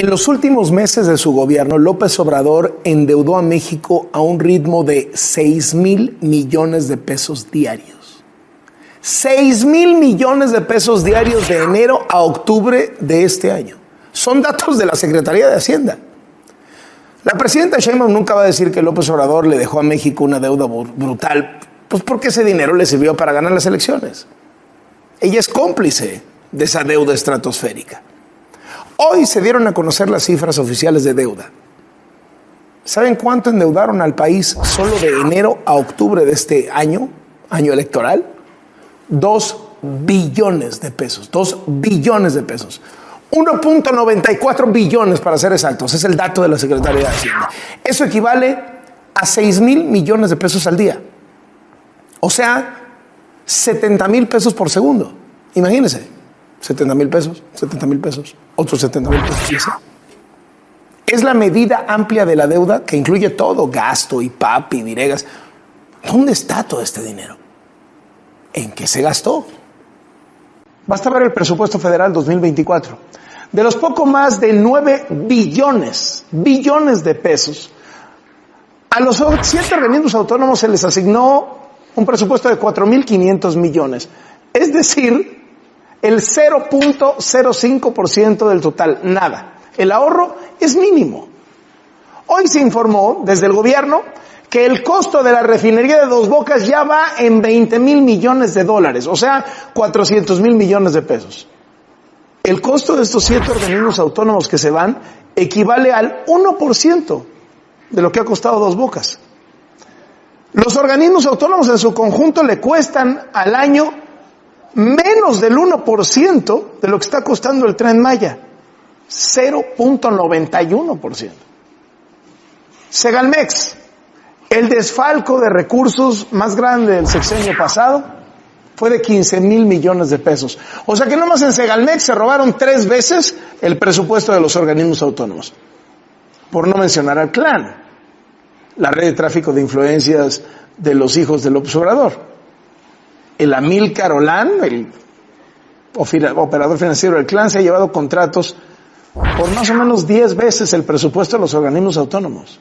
En los últimos meses de su gobierno, López Obrador endeudó a México a un ritmo de 6,000 millones de pesos diarios. 6,000 millones de pesos diarios de enero a octubre de este año. Son datos de la Secretaría de Hacienda. La presidenta Sheinbaum nunca va a decir que López Obrador le dejó a México una deuda brutal, pues porque ese dinero le sirvió para ganar las elecciones. Ella es cómplice de esa deuda estratosférica. Hoy se dieron a conocer las cifras oficiales de deuda. ¿Saben cuánto endeudaron al país solo de enero a octubre de este año electoral? 2 billones de pesos. 2 billones de pesos. 1.94 billones para ser exactos. Es el dato de la Secretaría de Hacienda. Eso equivale a 6,000 millones de pesos al día. O sea, 70,000 pesos por segundo. Imagínense. 70,000 pesos, 70,000 pesos, otros 70,000 pesos. Es la medida amplia de la deuda que incluye todo, gasto, IPAP, diregas. ¿Dónde está todo este dinero? ¿En qué se gastó? Basta ver el presupuesto federal 2024. De los poco más de 9 billones de pesos, a los 7 organismos autónomos se les asignó un presupuesto de 4,500 millones. Es decir, el 0.05% del total, nada. El ahorro es mínimo. Hoy se informó desde el gobierno que el costo de la refinería de Dos Bocas ya va en 20,000 millones de dólares, o sea, 400,000 millones de pesos. El costo de estos 7 organismos autónomos que se van equivale al 1% de lo que ha costado Dos Bocas. Los organismos autónomos en su conjunto le cuestan al año menos del 1% de lo que está costando el Tren Maya. 0.91%. Segalmex, el desfalco de recursos más grande del sexenio pasado, fue de 15,000 millones de pesos. O sea que nomás en Segalmex se robaron 3 veces el presupuesto de los organismos autónomos. Por no mencionar al clan, la red de tráfico de influencias de los hijos de López Obrador. El Amílcar Olan, el operador financiero del clan, se ha llevado contratos por más o menos 10 veces el presupuesto de los organismos autónomos.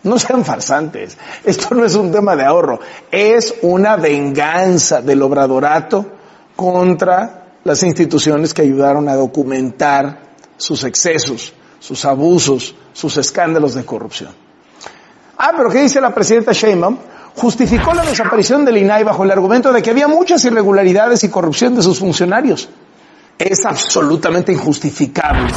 No sean farsantes. Esto no es un tema de ahorro. Es una venganza del obradorato contra las instituciones que ayudaron a documentar sus excesos, sus abusos, sus escándalos de corrupción. Pero ¿qué dice la presidenta Sheinbaum? Justificó la desaparición del INAI bajo el argumento de que había muchas irregularidades y corrupción de sus funcionarios. Es absolutamente injustificable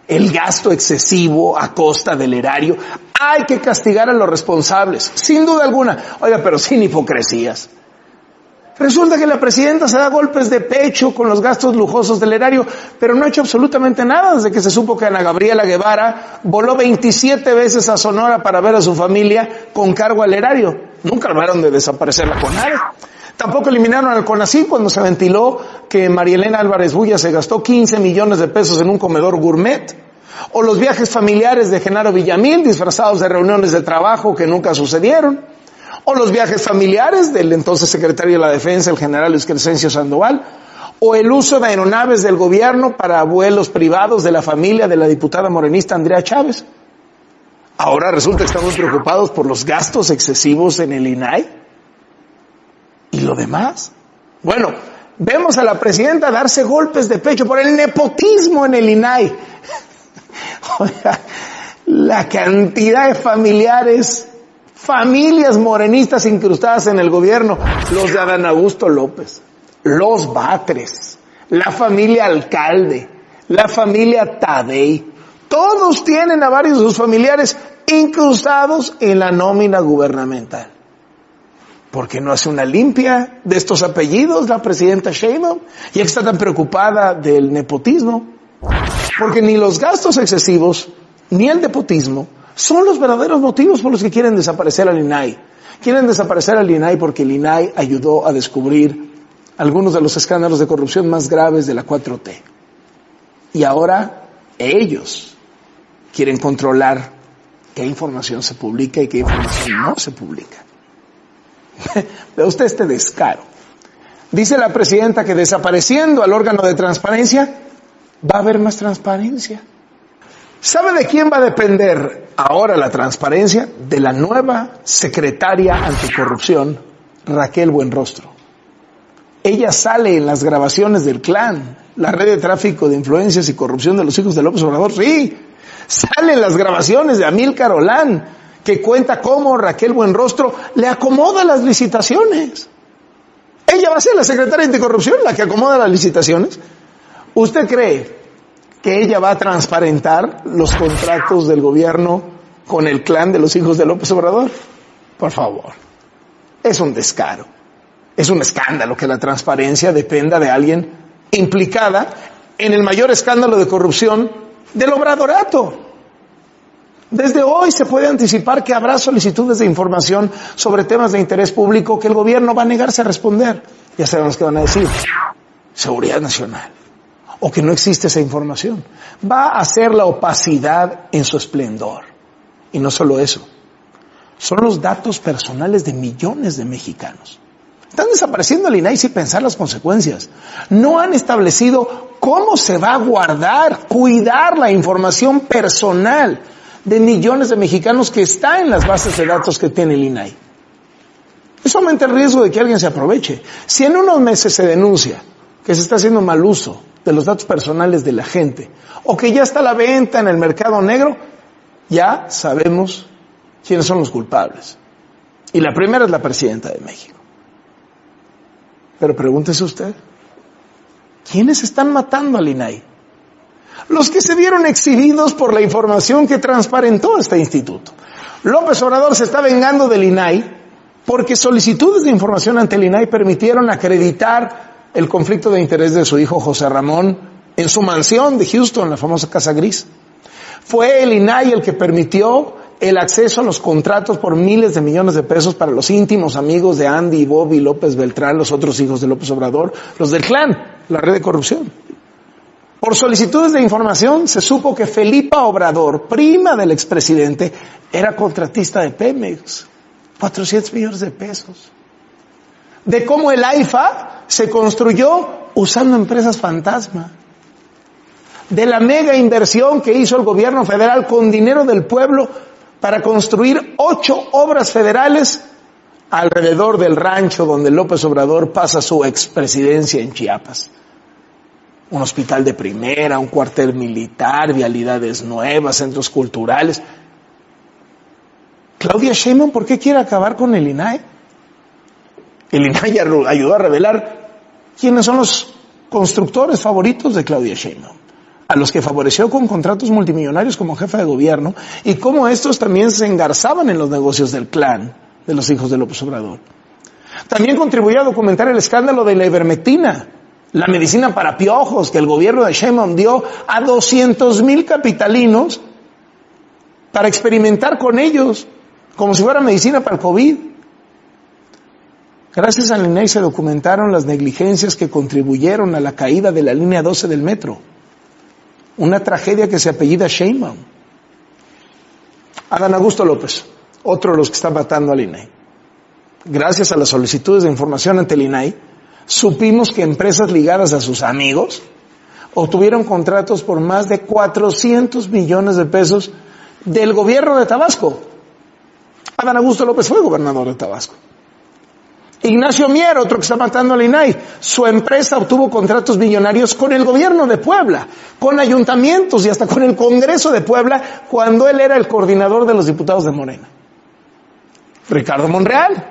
el gasto excesivo a costa del erario. Hay que castigar a los responsables, sin duda alguna. Oiga, pero sin hipocresías. Resulta que la presidenta se da golpes de pecho con los gastos lujosos del erario, pero no ha hecho absolutamente nada desde que se supo que Ana Gabriela Guevara voló 27 veces a Sonora para ver a su familia con cargo al erario. Nunca hablaron de desaparecer la CONADE. Tampoco eliminaron al CONACYT cuando se ventiló que María Elena Álvarez Bulla se gastó 15 millones de pesos en un comedor gourmet. O los viajes familiares de Genaro Villamil disfrazados de reuniones de trabajo que nunca sucedieron. O los viajes familiares del entonces secretario de la Defensa, el general Luis Crescencio Sandoval, o el uso de aeronaves del gobierno para vuelos privados de la familia de la diputada morenista Andrea Chávez. Ahora resulta que están muy preocupados por los gastos excesivos en el INAI. ¿Y lo demás? Bueno, vemos a la presidenta darse golpes de pecho por el nepotismo en el INAI. Oiga, la cantidad de familias morenistas incrustadas en el gobierno, los de Adán Augusto López, los Batres, la familia Alcalde, la familia Tadei, todos tienen a varios de sus familiares incrustados en la nómina gubernamental. ¿Por qué no hace una limpia de estos apellidos la presidenta Sheinbaum? Ya que está tan preocupada del nepotismo. Porque ni los gastos excesivos, ni el nepotismo, son los verdaderos motivos por los que quieren desaparecer al INAI. Quieren desaparecer al INAI porque el INAI ayudó a descubrir algunos de los escándalos de corrupción más graves de la 4T. Y ahora ellos quieren controlar qué información se publica y qué información no se publica. Ve usted este descaro. Dice la presidenta que desapareciendo al órgano de transparencia va a haber más transparencia. ¿Sabe de quién va a depender ahora la transparencia? De la nueva secretaria anticorrupción, Raquel Buenrostro. Ella sale en las grabaciones del Clan, la red de tráfico de influencias y corrupción de los hijos de López Obrador. Sí, sale en las grabaciones de Amílcar Olán, que cuenta cómo Raquel Buenrostro le acomoda las licitaciones. Ella va a ser la secretaria anticorrupción, la que acomoda las licitaciones. ¿Usted cree que ella va a transparentar los contratos del gobierno con el Clan de los hijos de López Obrador? Por favor. Es un descaro. Es un escándalo que la transparencia dependa de alguien implicada en el mayor escándalo de corrupción del obradorato. Desde hoy se puede anticipar que habrá solicitudes de información sobre temas de interés público que el gobierno va a negarse a responder. Ya sabemos qué van a decir. Seguridad nacional. O que no existe esa información. Va a ser la opacidad en su esplendor. Y no solo eso. Son los datos personales de millones de mexicanos. Están desapareciendo el INAI sin pensar las consecuencias. No han establecido cómo se va a guardar, cuidar la información personal de millones de mexicanos que está en las bases de datos que tiene el INAI. Eso aumenta el riesgo de que alguien se aproveche. Si en unos meses se denuncia que se está haciendo mal uso de los datos personales de la gente, o que ya está a la venta en el mercado negro, ya sabemos quiénes son los culpables. Y la primera es la presidenta de México. Pero pregúntese usted, ¿quiénes están matando al INAI? Los que se vieron exhibidos por la información que transparentó este instituto. López Obrador se está vengando del INAI porque solicitudes de información ante el INAI permitieron acreditar el conflicto de interés de su hijo José Ramón en su mansión de Houston, la famosa Casa Gris. Fue el INAI el que permitió el acceso a los contratos por miles de millones de pesos para los íntimos amigos de Andy y Bobby López Beltrán, los otros hijos de López Obrador, los del Clan, la red de corrupción. Por solicitudes de información se supo que Felipa Obrador, prima del expresidente, era contratista de Pemex, 400 millones de pesos. De cómo el AIFA se construyó usando empresas fantasma. De la mega inversión que hizo el gobierno federal con dinero del pueblo para construir 8 obras federales alrededor del rancho donde López Obrador pasa su expresidencia en Chiapas. Un hospital de primera, un cuartel militar, vialidades nuevas, centros culturales. Claudia Sheinbaum, ¿por qué quiere acabar con el INAI? El INAI ayudó a revelar quiénes son los constructores favoritos de Claudia Sheinbaum, a los que favoreció con contratos multimillonarios como jefa de gobierno, y cómo estos también se engarzaban en los negocios del Clan de los hijos de López Obrador. También contribuyó a documentar el escándalo de la ivermectina, la medicina para piojos que el gobierno de Sheinbaum dio a 200,000 capitalinos para experimentar con ellos, como si fuera medicina para el COVID. Gracias al INAI se documentaron las negligencias que contribuyeron a la caída de la línea 12 del metro. Una tragedia que se apellida Sheinbaum. Adán Augusto López, otro de los que están matando al INAI. Gracias a las solicitudes de información ante el INAI, supimos que empresas ligadas a sus amigos obtuvieron contratos por más de 400 millones de pesos del gobierno de Tabasco. Adán Augusto López fue gobernador de Tabasco. Ignacio Mier, otro que está matando al INAI, su empresa obtuvo contratos millonarios con el gobierno de Puebla, con ayuntamientos y hasta con el Congreso de Puebla, cuando él era el coordinador de los diputados de Morena. Ricardo Monreal,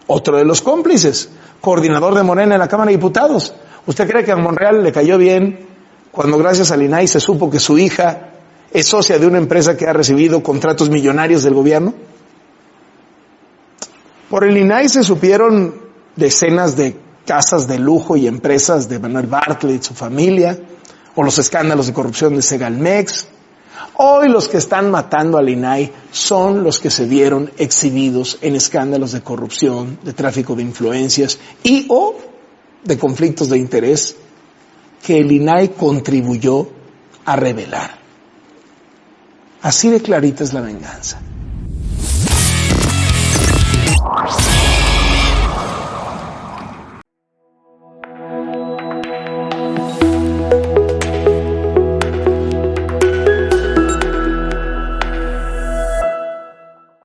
otro de los cómplices, coordinador de Morena en la Cámara de Diputados. ¿Usted cree que a Monreal le cayó bien cuando gracias al INAI se supo que su hija es socia de una empresa que ha recibido contratos millonarios del gobierno? Por el INAI se supieron decenas de casas de lujo y empresas de Manuel Bartlett, su familia, o los escándalos de corrupción de Segalmex. Hoy los que están matando al INAI son los que se vieron exhibidos en escándalos de corrupción, de tráfico de influencias y o de conflictos de interés que el INAI contribuyó a revelar. Así de clarita es la venganza.